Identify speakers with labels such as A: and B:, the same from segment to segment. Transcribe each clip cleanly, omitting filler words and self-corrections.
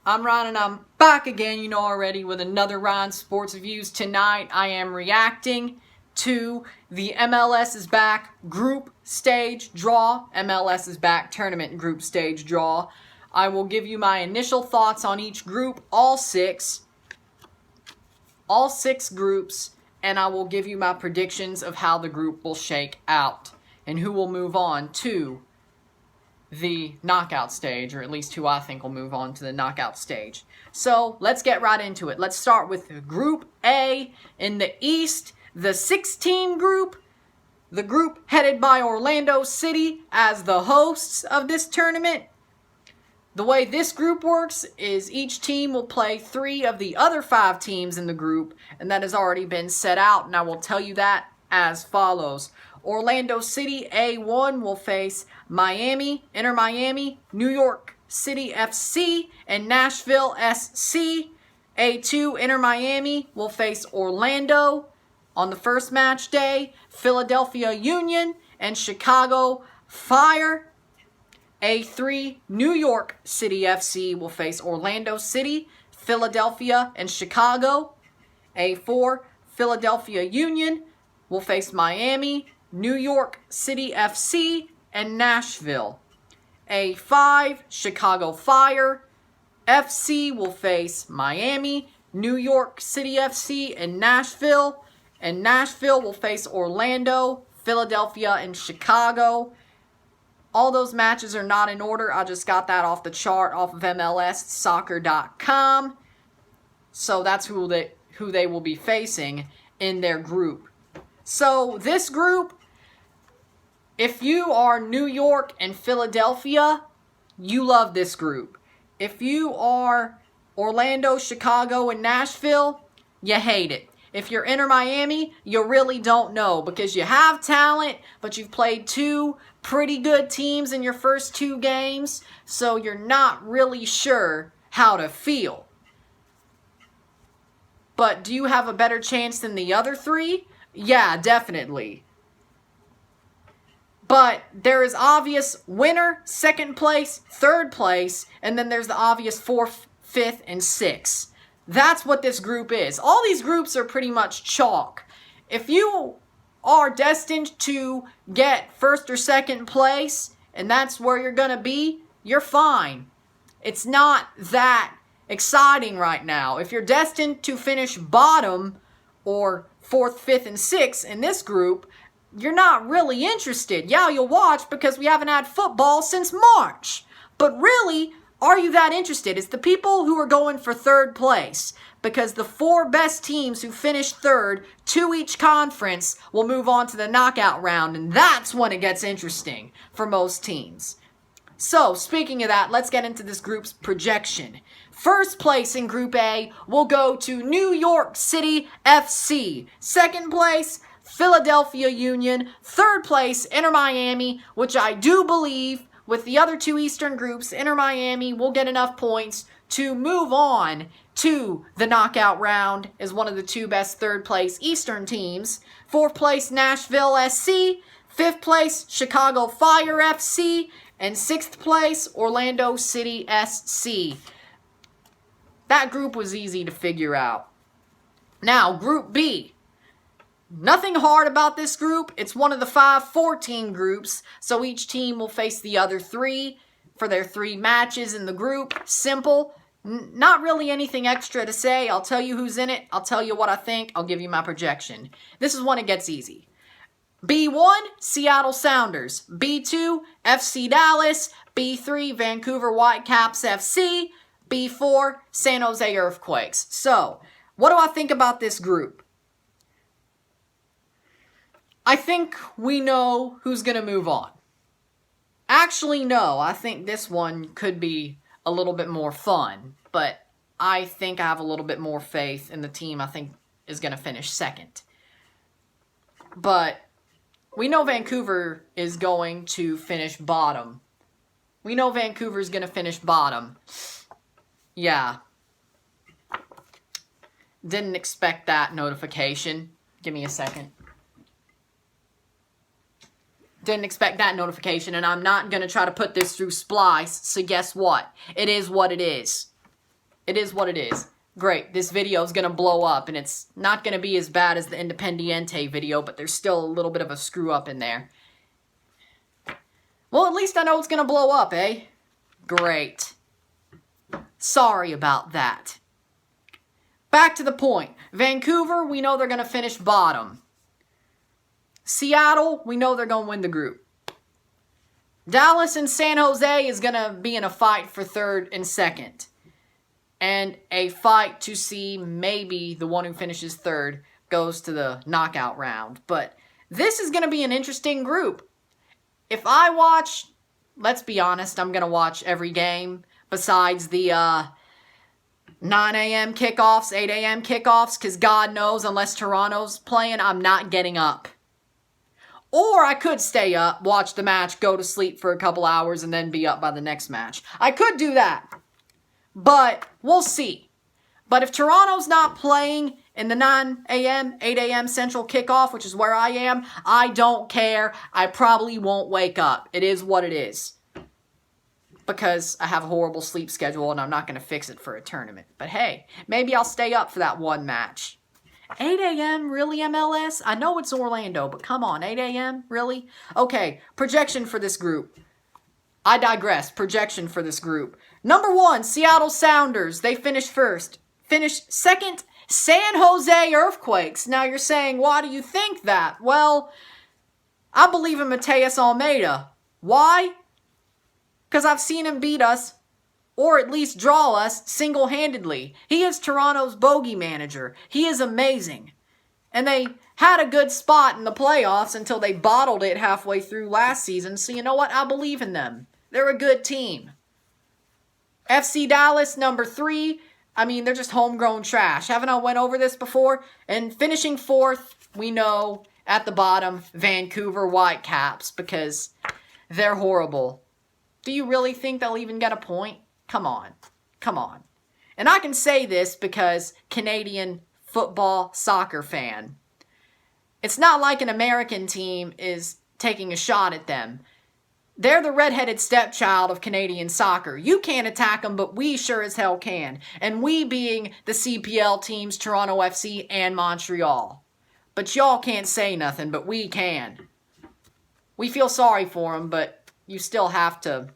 A: I'm Ryan and I'm back again, you know already, with another Ryan Sports Reviews. Tonight I am reacting to the MLS is back group stage draw. MLS is back tournament group stage draw. I will give you my initial thoughts on each group, all six groups, and I will give you my predictions of how the group will shake out and who will move on to the knockout stage, or at least who I think will move on to the knockout stage. So let's get right into it. Let's start with Group A in the East, the 6-team group. The group headed by Orlando City as the hosts of this tournament. The way this group works is each team will play 3 of the other 5 teams in the group, and that has already been set out, and I will tell you that as follows. Orlando City A1 will face Miami, Inter Miami, New York City FC, and Nashville SC. A2, Inter Miami will face Orlando on the first match day, Philadelphia Union and Chicago Fire. A3, New York City FC will face Orlando City, Philadelphia, and Chicago. A4, Philadelphia Union will face Miami, New York City FC, and Nashville. A5, Chicago Fire FC will face Miami, New York City FC, and Nashville. And Nashville will face Orlando, Philadelphia, and Chicago. All those matches are not in order. I just got that off the chart off of MLSsoccer.com. So that's who they will be facing in their group. So this group, if you are New York and Philadelphia, you love this group. If you are Orlando, Chicago, and Nashville, you hate it. If you're Inter Miami, you really don't know, because you have talent, but you've played 2 pretty good teams in your first 2 games, so you're not really sure how to feel. But do you have a better chance than the other 3? Yeah, definitely. But there is obvious winner, 2nd place, 3rd place, and then there's the obvious 4th, 5th, and 6th. That's what this group is. All these groups are pretty much chalk. If you are destined to get 1st or 2nd place, and that's where you're going to be, you're fine. It's not that exciting right now. If you're destined to finish bottom, or 4th, 5th, and 6th in this group, you're not really interested. Yeah, you'll watch because we haven't had football since March. But really, are you that interested? It's the people who are going for 3rd place, because the 4 best teams who finish 3rd, 2 each conference, will move on to the knockout round, and that's when it gets interesting for most teams. So, speaking of that, let's get into this group's projection. 1st place in Group A will go to New York City FC. 2nd place, Philadelphia Union. 3rd place, Inter Miami, which I do believe, with the other 2 Eastern groups, Inter Miami will get enough points to move on to the knockout round as one of the 2 best 3rd place Eastern teams. 4th place, Nashville SC. 5th place, Chicago Fire FC. And 6th place, Orlando City SC. That group was easy to figure out. Now, Group B. Nothing hard about this group. It's one of the 5 14 groups, so each team will face the other 3 for their 3 matches in the group. Simple. Not really anything extra to say. I'll tell you who's in it. I'll tell you what I think. I'll give you my projection. This is when it gets easy. B1, Seattle Sounders. B2, FC Dallas. B3, Vancouver Whitecaps FC. B4, San Jose Earthquakes. So, what do I think about this group? I think we know who's going to move on. Actually, no. I think this one could be a little bit more fun. But I think I have a little bit more faith in the team I think is going to finish 2nd. But we know Vancouver is going to finish bottom. We know Vancouver is going to finish bottom. Yeah. Didn't expect that notification. Give me a second. Didn't expect that notification, and I'm not going to try to put this through Splice, so guess what? It is what it is. It is what it is. Great, this video is going to blow up, and it's not going to be as bad as the Independiente video, but there's still a little bit of a screw up in there. Well, at least I know it's going to blow up, eh? Great. Sorry about that. Back to the point. Vancouver, we know they're going to finish bottom. Seattle, we know they're going to win the group. Dallas and San Jose is going to be in a fight for third and second. And a fight to see maybe the one who finishes third goes to the knockout round. But this is going to be an interesting group. If I watch, let's be honest, I'm going to watch every game besides the 9 a.m. kickoffs, 8 a.m. kickoffs, because God knows, unless Toronto's playing, I'm not getting up. Or I could stay up, watch the match, go to sleep for a couple hours, and then be up by the next match. I could do that. But we'll see. But if Toronto's not playing in the 9 a.m., 8 a.m. Central kickoff, which is where I am, I don't care. I probably won't wake up. It is what it is. Because I have a horrible sleep schedule and I'm not going to fix it for a tournament. But hey, maybe I'll stay up for that one match. 8 a.m. Really, MLS? I know it's Orlando, but come on, 8 a.m. Really? Okay, projection for this group. I digress. Projection for this group. Number 1, Seattle Sounders. They finished first. Finished second, San Jose Earthquakes. Now you're saying, why do you think that? Well, I believe in Mateus Almeida. Why? Because I've seen him beat us, or at least draw us, single-handedly. He is Toronto's bogey manager. He is amazing. And they had a good spot in the playoffs until they bottled it halfway through last season. So you know what? I believe in them. They're a good team. FC Dallas, number 3. I mean, they're just homegrown trash. Haven't I went over this before? And finishing 4th, we know, at the bottom, Vancouver Whitecaps, because they're horrible. Do you really think they'll even get a point? Come on. Come on. And I can say this because Canadian football soccer fan. It's not like an American team is taking a shot at them. They're the redheaded stepchild of Canadian soccer. You can't attack them, but we sure as hell can. And we being the CPL teams, Toronto FC and Montreal. But y'all can't say nothing, but we can. We feel sorry for them, but you still have to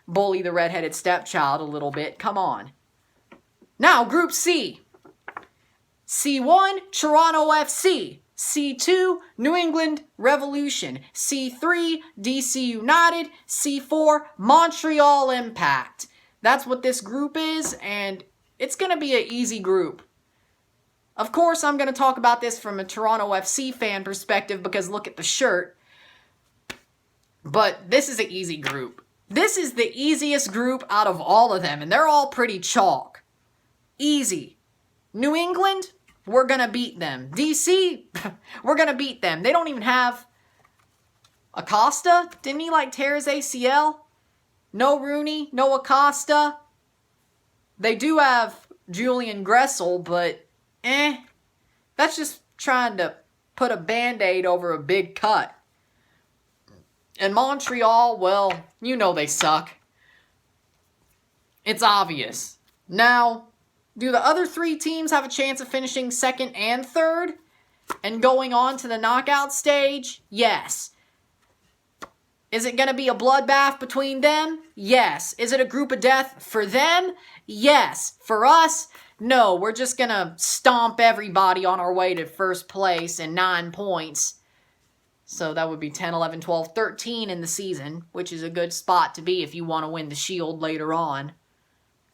A: bully the redheaded stepchild a little bit. Come on. Now, Group C. C1, Toronto FC. C2, New England Revolution. C3, DC United. C4, Montreal Impact. That's what this group is, and it's going to be an easy group. Of course, I'm going to talk about this from a Toronto FC fan perspective because look at the shirt. But this is an easy group. This is the easiest group out of all of them, and they're all pretty chalk. Easy. New England, we're going to beat them. DC, we're going to beat them. They don't even have Acosta. Didn't he tear his ACL? No Rooney, no Acosta. They do have Julian Gressel, but that's just trying to put a Band-Aid over a big cut. And Montreal, well, you know they suck. It's obvious. Now, do the other 3 teams have a chance of finishing second and third and going on to the knockout stage? Yes. Is it going to be a bloodbath between them? Yes. Is it a group of death for them? Yes. For us? No. We're just going to stomp everybody on our way to first place and 9 points. So that would be 10, 11, 12, 13 in the season, which is a good spot to be if you want to win the Shield later on.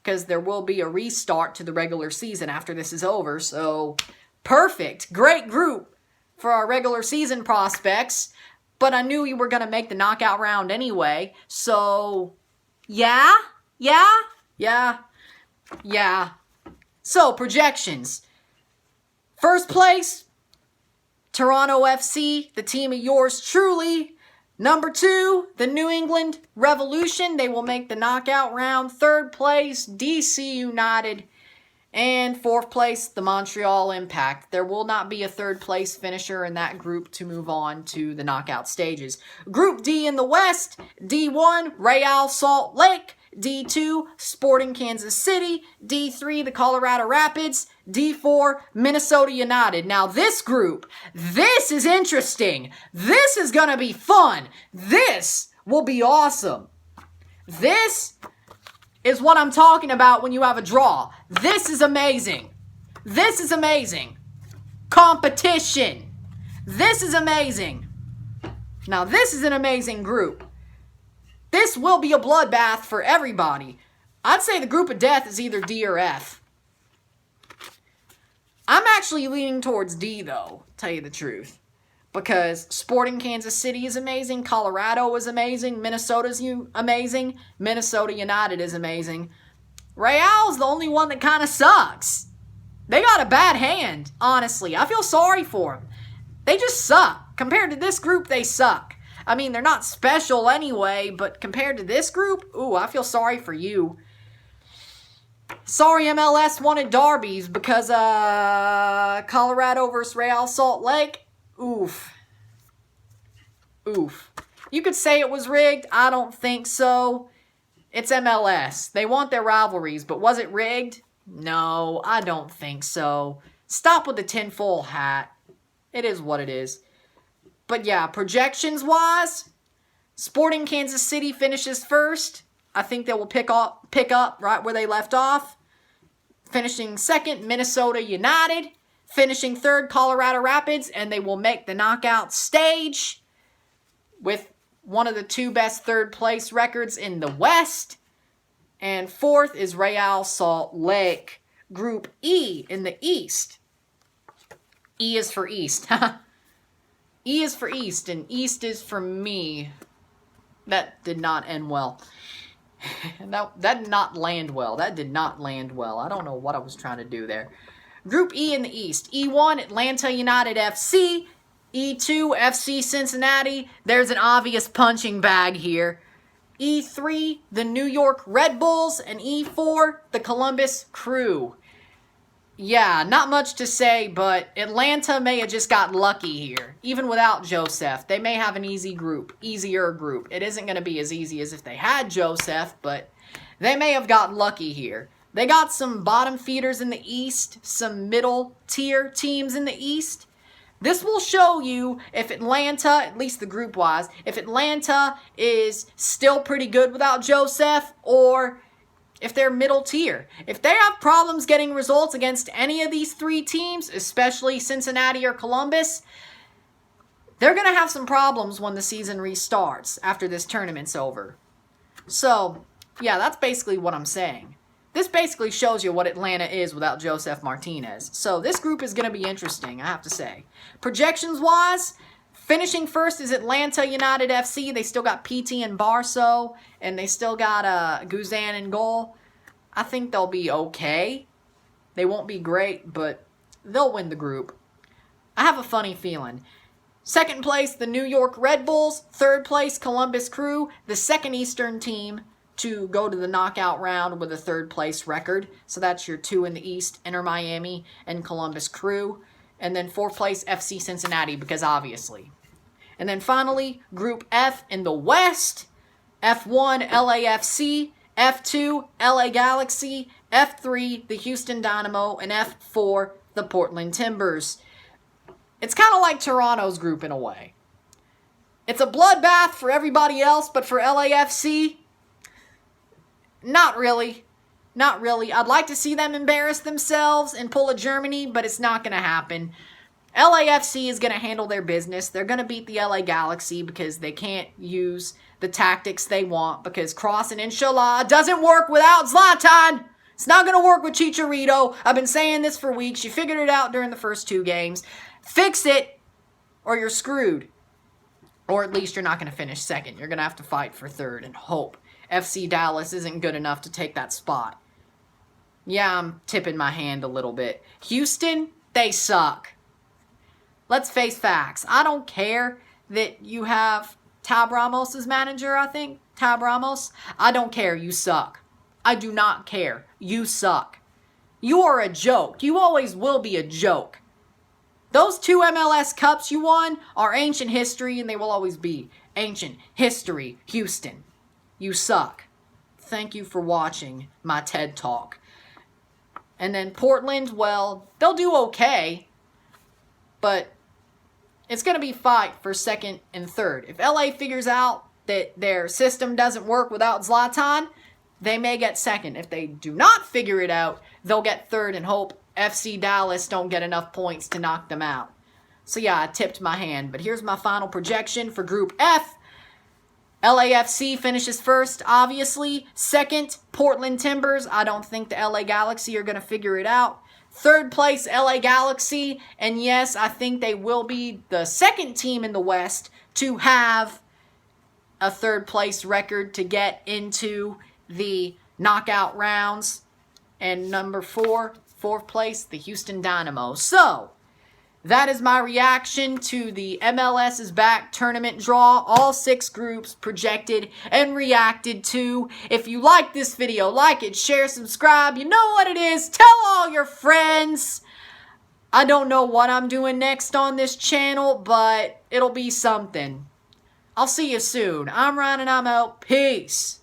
A: Because there will be a restart to the regular season after this is over. So, perfect. Great group for our regular season prospects. But I knew we were going to make the knockout round anyway. So, yeah. So, projections. First place, Toronto FC, the team of yours truly. Number 2, the New England Revolution. They will make the knockout round. Third place, DC United. And 4th place, the Montreal Impact. There will not be a 3rd place finisher in that group to move on to the knockout stages. Group D in the West, D1, Real Salt Lake. D2, Sporting Kansas City. D3, the Colorado Rapids. D4, Minnesota United. Now this group, this is interesting. This is going to be fun. This will be awesome. This is what I'm talking about when you have a draw. This is amazing. This is amazing. Competition. This is amazing. Now this is an amazing group. This will be a bloodbath for everybody. I'd say the group of death is either D or F. I'm actually leaning towards D though, tell you the truth. Because Sporting Kansas City is amazing, Colorado is amazing, Minnesota's amazing, Minnesota United is amazing. Real's the only one that kind of sucks. They got a bad hand, honestly. I feel sorry for them. They just suck. Compared to this group, they suck. I mean, they're not special anyway, but compared to this group, ooh, I feel sorry for you. Sorry MLS wanted derbies because Colorado versus Real Salt Lake. Oof. Oof. You could say it was rigged. I don't think so. It's MLS. They want their rivalries, but was it rigged? No, I don't think so. Stop with the tinfoil hat. It is what it is. But yeah, projections-wise, Sporting Kansas City finishes first. I think they will pick up right where they left off. Finishing second, Minnesota United. Finishing third, Colorado Rapids, and they will make the knockout stage with one of the two best third place records in the West. And fourth is Real Salt Lake. Group E in the East. E is for East. E is for East, and East is for me. That did not end well. That did not land well. That did not land well. I don't know what I was trying to do there. Group E in the East. E1, Atlanta United FC. E2, FC Cincinnati. There's an obvious punching bag here. E3, the New York Red Bulls. And E4, the Columbus Crew. Yeah, not much to say, but Atlanta may have just got lucky here. Even without Joseph, they may have an easier group. It isn't going to be as easy as if they had Joseph, but they may have gotten lucky here. They got some bottom feeders in the East, some middle tier teams in the East. This will show you if Atlanta, at least the group-wise, if Atlanta is still pretty good without Joseph, or if they're middle tier. If they have problems getting results against any of these three teams, especially Cincinnati or Columbus, they're going to have some problems when the season restarts after this tournament's over. So, yeah, that's basically what I'm saying. This basically shows you what Atlanta is without Joseph Martinez. So this group is going to be interesting, I have to say. Projections-wise, finishing first is Atlanta United FC. They still got PT and Barso, and they still got Guzan in goal. I think they'll be okay. They won't be great, but they'll win the group. I have a funny feeling. Second place, the New York Red Bulls. Third place, Columbus Crew, the second Eastern team to go to the knockout round with a third place record. So that's your two in the East, Inter Miami and Columbus Crew. And then fourth place, FC Cincinnati, because obviously. And then finally, Group F in the West. F1, LAFC. F2, LA Galaxy. F3, the Houston Dynamo. And F4, the Portland Timbers. It's kind of like Toronto's group in a way. It's a bloodbath for everybody else, but for LAFC, not really. Not really. I'd like to see them embarrass themselves and pull a Germany, but it's not going to happen. LAFC is going to handle their business. They're going to beat the LA Galaxy because they can't use the tactics they want, because Cross and Inshallah doesn't work without Zlatan. It's not going to work with Chicharito. I've been saying this for weeks. You figured it out during the first two games. Fix it, or you're screwed. Or at least you're not going to finish second. You're going to have to fight for third and hope FC Dallas isn't good enough to take that spot. Yeah, I'm tipping my hand a little bit. Houston, they suck. Let's face facts. I don't care that you have Tab Ramos as manager, I think. Tab Ramos. I don't care. You suck. I do not care. You suck. You are a joke. You always will be a joke. Those two MLS Cups you won are ancient history, and they will always be ancient history. Houston, you suck. thank you for watching my TED Talk. And then Portland, well, they'll do okay, but it's going to be fight for second and third. If LA figures out that their system doesn't work without Zlatan, they may get second. If they do not figure it out, they'll get third and hope FC Dallas don't get enough points to knock them out. So yeah, I tipped my hand. But here's my final projection for Group F. LAFC finishes first, obviously. Second, Portland Timbers. I don't think the LA Galaxy are going to figure it out. Third place, LA Galaxy. And yes, I think they will be the second team in the West to have a third place record to get into the knockout rounds. And number fourth place, the Houston Dynamo. So, that is my reaction to the MLS is Back tournament draw. All 6 groups projected and reacted to. If you like this video, like it, share, subscribe. You know what it is. Tell all your friends. I don't know what I'm doing next on this channel, but it'll be something. I'll see you soon. I'm Ryan and I'm out. Peace.